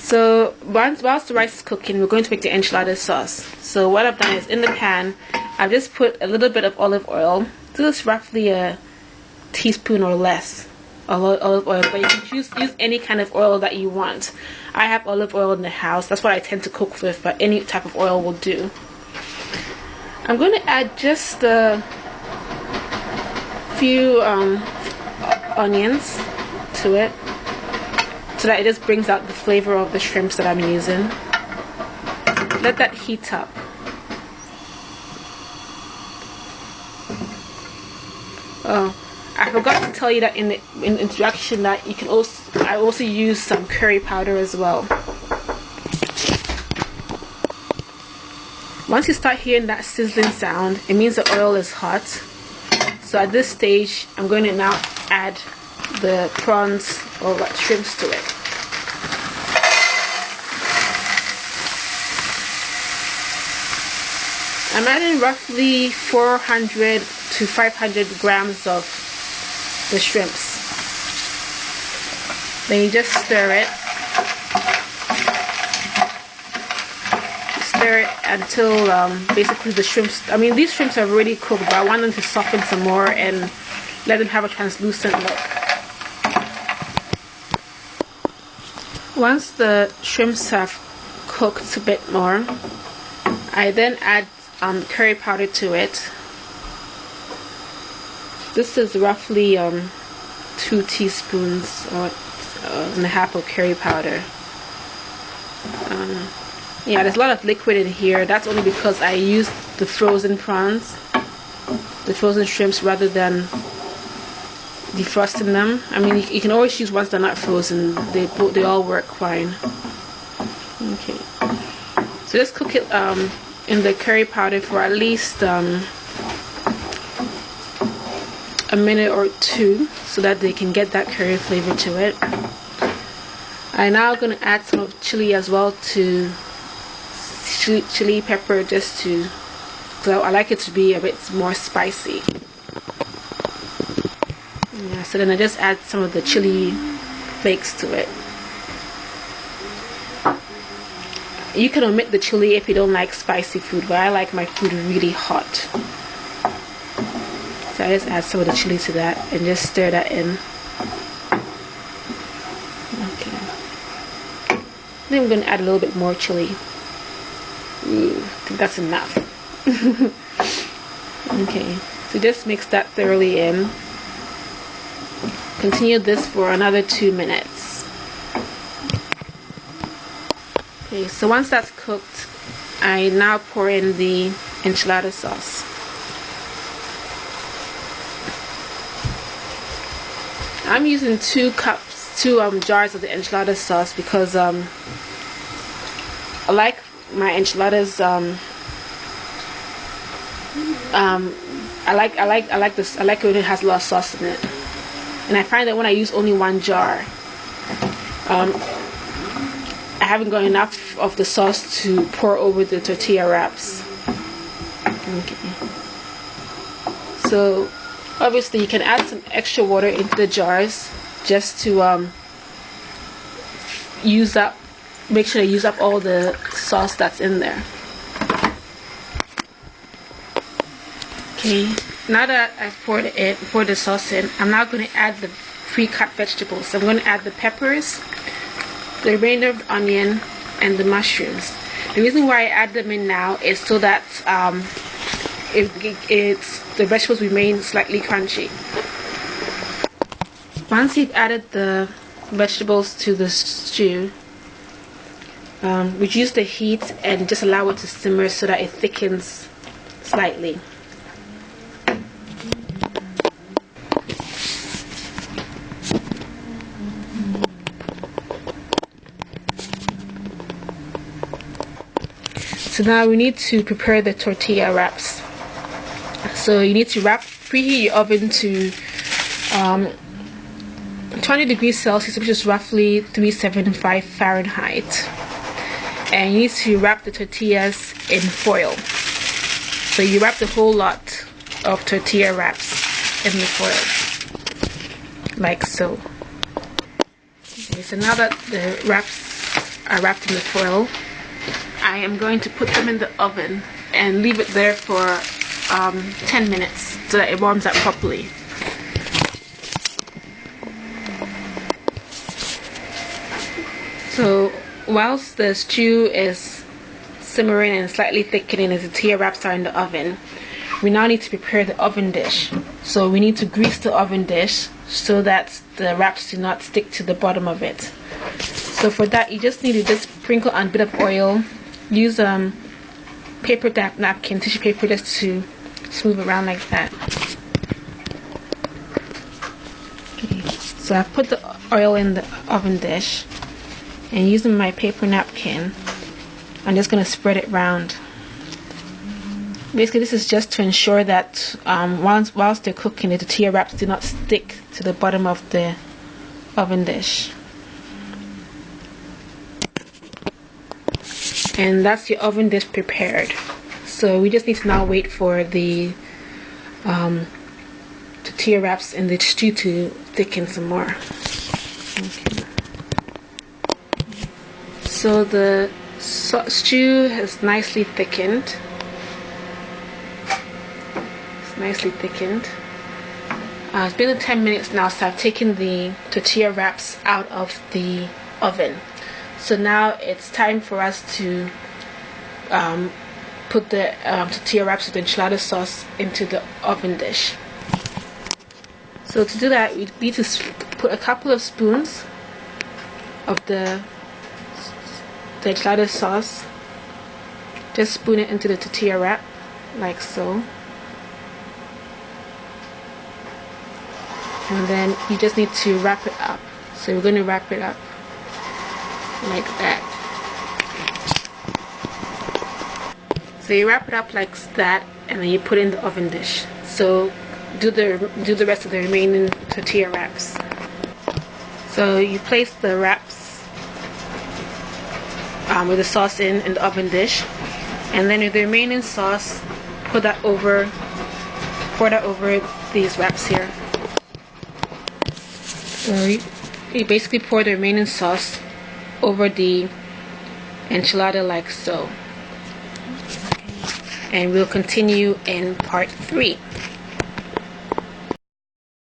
So whilst the rice is cooking, we're going to make the enchilada sauce. So what I've done is, in the pan, I've just put a little bit of olive oil. This is roughly a teaspoon or less of olive oil, but you can use any kind of oil that you want. I have olive oil in the house. That's what I tend to cook with, but any type of oil will do. I'm going to add just a few onions to it, so that it just brings out the flavor of the shrimps that I'm using. Let that heat up. Oh, I forgot to tell you that in the introduction that you can I also use some curry powder as well. Once you start hearing that sizzling sound, it means the oil is hot. So at this stage, I'm going to now add the prawns or shrimps to it. I'm adding roughly 400 to 500 grams of the shrimps. Then you just stir it. Stir it until basically the shrimps, these shrimps are already cooked, but I want them to soften some more and let them have a translucent look. Once the shrimps have cooked a bit more, I then add curry powder to it. This is roughly 2 teaspoons and a half of curry powder. Yeah, there's a lot of liquid in here. That's only because I used the frozen prawns, the frozen shrimps, rather than defrosting them. You can always use ones that are not frozen. They all work fine. Okay, so just cook it in the curry powder for at least a minute or two, so that they can get that curry flavor to it. I'm now going to add some of chili as well, to chili pepper, just to, so I like it to be a bit more spicy. Yeah, so then I just add some of the chili flakes to it. You can omit the chili if you don't like spicy food, but I like my food really hot. So I just add some of the chili to that and just stir that in. Okay. Then I'm going to add a little bit more chili. Ooh, I think that's enough. Okay, so just mix that thoroughly in. Continue this for another 2 minutes. Okay, so once that's cooked, I now pour in the enchilada sauce. I'm using 2 jars of the enchilada sauce because I like my enchiladas. I like this. I like it when it has a lot of sauce in it, and I find that when I use only 1 jar, I haven't got enough of the sauce to pour over the tortilla wraps. Okay. So obviously you can add some extra water into the jars just to make sure to use up all the sauce that's in there. Okay, now that I've poured the sauce in, I'm now going to add the pre-cut vegetables. I'm going to add the peppers, the remainder of the onion, and the mushrooms. The reason why I add them in now is so that the vegetables remain slightly crunchy. Once you've added the vegetables to the stew, reduce the heat and just allow it to simmer so that it thickens slightly. So now we need to prepare the tortilla wraps. So you need to preheat your oven to 20 degrees Celsius, which is roughly 375 Fahrenheit. And you need to wrap the tortillas in foil. So you wrap the whole lot of tortilla wraps in the foil, like so. Okay, so now that the wraps are wrapped in the foil, I am going to put them in the oven and leave it there for 10 minutes so that it warms up properly. So whilst the stew is simmering and slightly thickening as the tortilla wraps are in the oven, we now need to prepare the oven dish. So we need to grease the oven dish so that the wraps do not stick to the bottom of it. So for that, you just need to just sprinkle on a bit of oil. Use paper napkin, tissue paper, just to smooth around like that. Okay. So I put the oil in the oven dish, and using my paper napkin, I'm just going to spread it round. Basically, this is just to ensure that whilst they're cooking, the tortilla wraps do not stick to the bottom of the oven dish. And that's your oven dish prepared. So we just need to now wait for the tortilla wraps in the stew to thicken some more. Okay. So the stew has nicely thickened. Nicely thickened. It's been 10 minutes now, so I've taken the tortilla wraps out of the oven. So now it's time for us to put the tortilla wraps with the enchilada sauce into the oven dish. So to do that, we need to put a couple of spoons of the enchilada sauce. Just spoon it into the tortilla wrap, like so. And then you just need to wrap it up. So we're going to wrap it up like that. So you wrap it up like that, and then you put it in the oven dish. So do the rest of the remaining tortilla wraps. So you place the wraps with the sauce in the oven dish, and then with the remaining sauce, pour that over these wraps here. So you basically pour the remaining sauce over the enchilada like so. And we'll continue in part 3.